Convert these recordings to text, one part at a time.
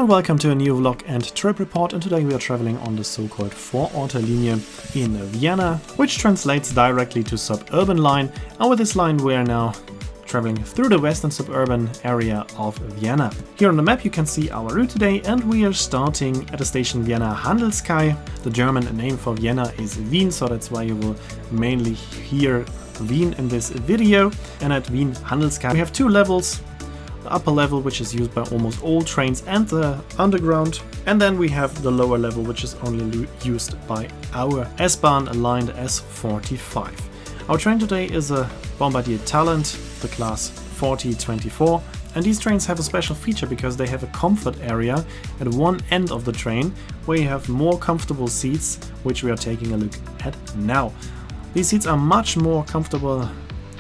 and welcome to a new vlog and trip report, and today we are traveling on the so-called Vororte-Linie in Vienna, which translates directly to Suburban line, and with this line we are now traveling through the western suburban area of Vienna. Here on the map you can see our route today, and we are starting at the station Vienna Handelskai. The German name for Vienna is Wien, so that's why you will mainly hear Wien in this video. And at Wien Handelskai we have two levels. The upper level, which is used by almost all trains, and the underground, and then we have the lower level, which is only used by our S-Bahn line, the S45. Our train today is a Bombardier Talent, the class 4024, and these trains have a special feature because they have a comfort area at one end of the train where you have more comfortable seats, which we are taking a look at now. These seats are much more comfortable,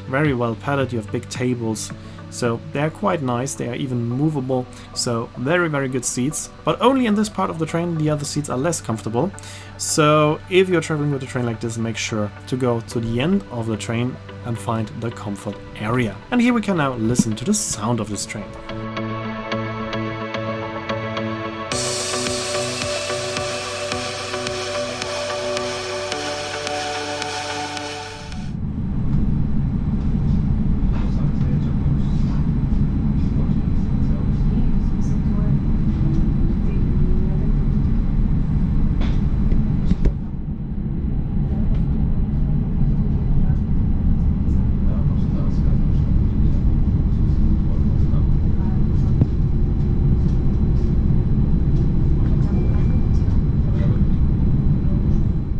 very well padded, you have big tables. So they are quite nice, they are even movable, so very good seats. But only in this part of the train, the other seats are less comfortable. So if you're traveling with a train like this, make sure to go to the end of the train and find the comfort area. And here we can now listen to the sound of this train.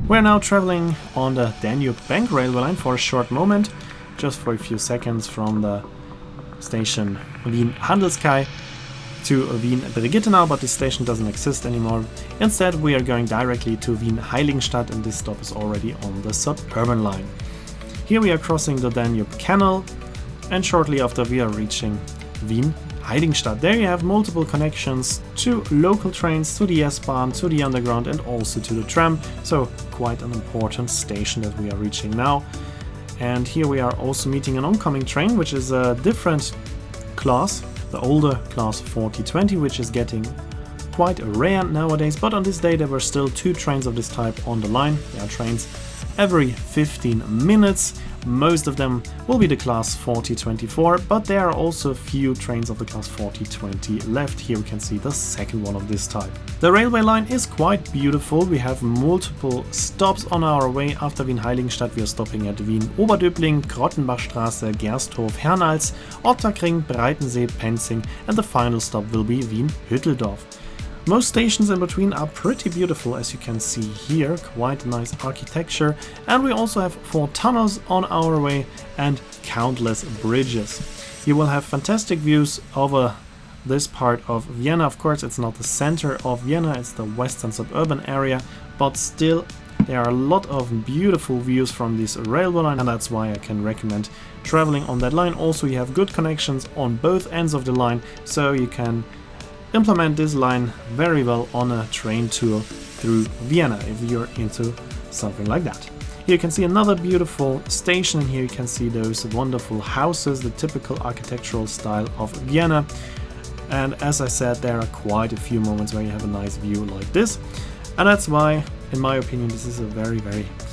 We're now traveling on the Danube Bank railway line for a short moment, just for a few seconds, from the station Wien Handelskai to Wien Brigittenau, but this station doesn't exist anymore. Instead we are going directly to Wien Heiligenstadt, and this stop is already on the Suburban line. Here we are crossing the Danube Canal, and shortly after we are reaching Wien Heiligenstadt. There you have multiple connections to local trains, to the S-Bahn, to the underground, and also to the tram, so quite an important station that we are reaching now. And here we are also meeting an oncoming train, which is a different class, the older class 4020, which is getting quite rare nowadays, but on this day there were still two trains of this type on the line. There are trains every 15 minutes. Most of them will be the class 4024, but there are also a few trains of the class 4020 left. Here we can see the second one of this type. The railway line is quite beautiful. We have multiple stops on our way. After Wien Heiligenstadt we are stopping at Wien Oberdöbling, Grottenbachstraße, Gersthof, Hernals, Ottakring, Breitensee, Penzing, and the final stop will be Wien Hütteldorf. Most stations in between are pretty beautiful, as you can see here, quite nice architecture, and we also have 4 tunnels on our way and countless bridges. You will have fantastic views over this part of Vienna. Of course, it's not the center of Vienna, it's the western suburban area, but still there are a lot of beautiful views from this railway line, and that's why I can recommend traveling on that line. Also, you have good connections on both ends of the line, so you can implement this line very well on a train tour through Vienna if you're into something like that. Here you can see another beautiful station, and here you can see those wonderful houses, the typical architectural style of Vienna. And as I said, there are quite a few moments where you have a nice view like this, and that's why, in my opinion, this is a very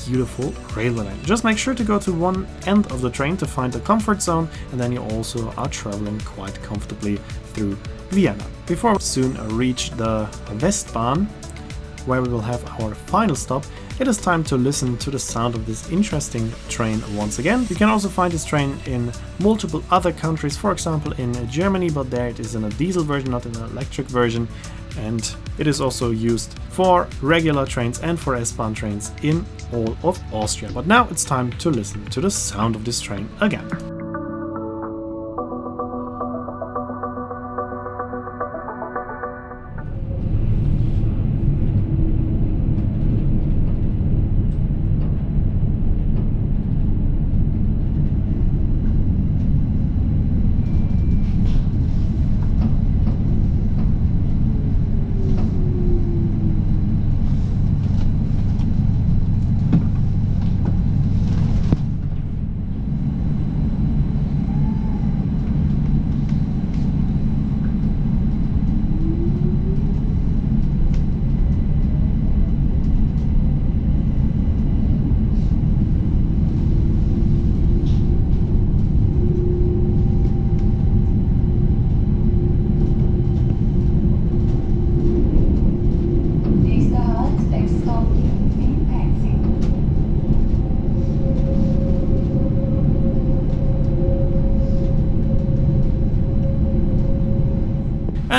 beautiful railway line. Just make sure to go to one end of the train to find the comfort zone, and then you also are traveling quite comfortably through Vienna. Before we soon reach the Westbahn, where we will have our final stop, it is time to listen to the sound of this interesting train once again. You can also find this train in multiple other countries, for example in Germany, but there it is in a diesel version, not in an electric version, and it is also used for regular trains and for S-Bahn trains in all of Austria. But now it's time to listen to the sound of this train again.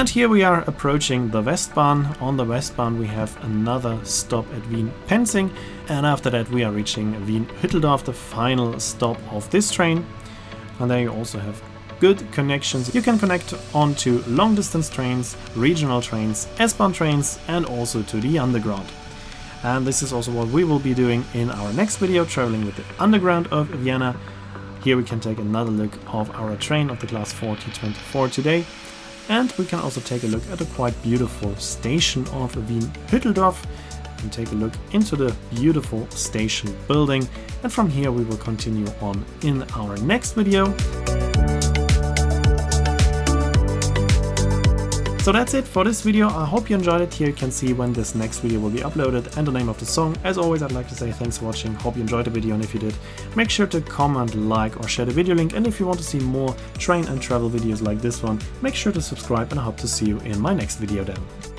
And here we are approaching the Westbahn. On the Westbahn we have another stop at Wien-Penzing, and after that we are reaching Wien Hütteldorf, the final stop of this train. And there you also have good connections. You can connect onto long distance trains, regional trains, S-Bahn trains, and also to the underground. And this is also what we will be doing in our next video, traveling with the underground of Vienna. Here we can take another look of our train of the class 4024 today. And we can also take a look at a quite beautiful station of Wien Hütteldorf and take a look into the beautiful station building. And from here we will continue on in our next video. So that's it for this video. I hope you enjoyed it. Here you can see when this next video will be uploaded and the name of the song. As always, I'd like to say thanks for watching. Hope you enjoyed the video, and if you did, make sure to comment, like or share the video link. And if you want to see more train and travel videos like this one, make sure to subscribe, and I hope to see you in my next video then.